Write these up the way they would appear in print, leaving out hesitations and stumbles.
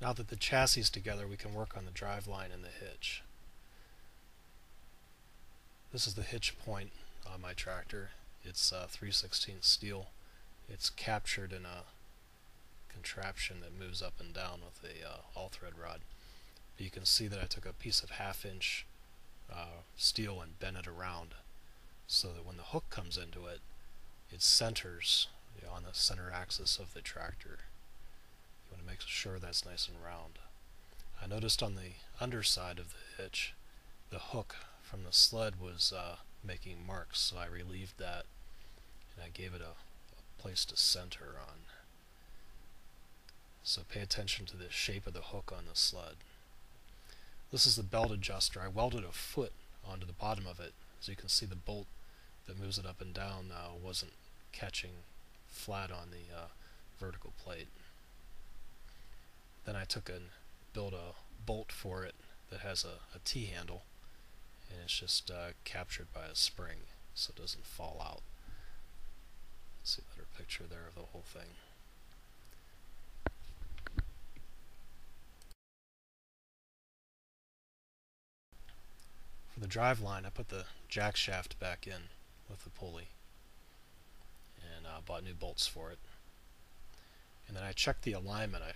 Now that the chassis is together, we can work on the driveline and the hitch. This is the hitch point on my tractor. It's 3/16 steel. It's captured in a contraption that moves up and down with a all-thread rod. But you can see that I took a piece of 1/2-inch steel and bent it around so that when the hook comes into it, it centers on the center axis of the tractor. You want to make sure that's nice and round. I noticed on the underside of the hitch, the hook from the sled was making marks, so I relieved that and I gave it a place to center on. So pay attention to the shape of the hook on the sled. This is the belt adjuster. I welded a foot onto the bottom of it. As you can see, the bolt that moves it up and down wasn't catching flat on the vertical plate. Then I took and built a bolt for it that has a T-handle, and it's just captured by a spring so it doesn't fall out. See a better picture there of the whole thing. For the driveline, I put the jack shaft back in with the pulley and bought new bolts for it. And then I checked the alignment. I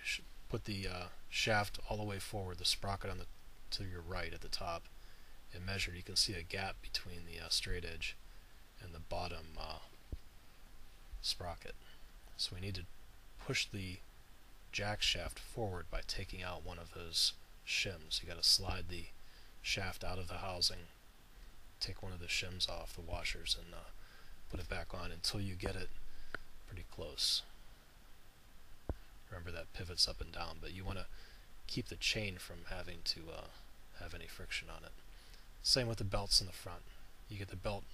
put the shaft all the way forward, the sprocket on to your right at the top, and measured. You can see a gap between the straight edge and the bottom sprocket. So we need to push the jack shaft forward by taking out one of those shims. You got to slide the shaft out of the housing, take one of the shims off, the washers, and put it back on until you get it pretty close. Remember that pivots up and down, but you want to keep the chain from having to have any friction on it. Same with the belts in the front. You get the belt,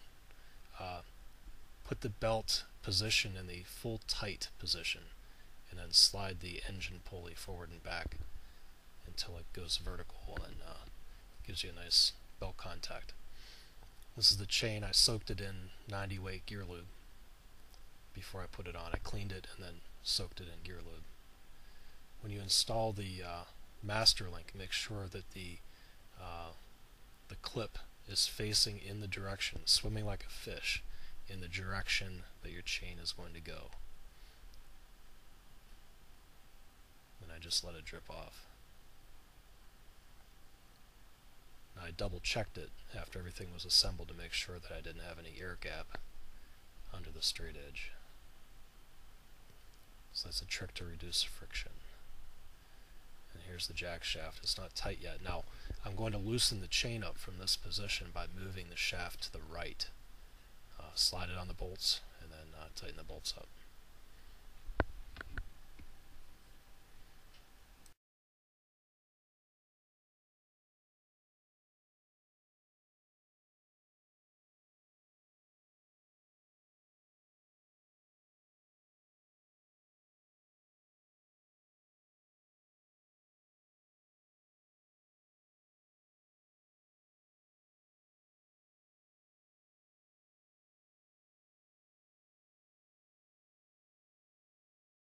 put the belt position in the full tight position, and then slide the engine pulley forward and back until it goes vertical and gives you a nice belt contact. This is the chain. I soaked it in 90 weight gear lube before I put it on. I cleaned it and then soaked it in gear lube. When you install the master link, make sure that the clip is facing in the direction, swimming like a fish, in the direction that your chain is going to go. And I just let it drip off. Now I double checked it after everything was assembled to make sure that I didn't have any air gap under the straight edge. So that's a trick to reduce friction. And here's the jack shaft. It's not tight yet. Now I'm going to loosen the chain up from this position by moving the shaft to the right. Slide it on the bolts and then tighten the bolts up.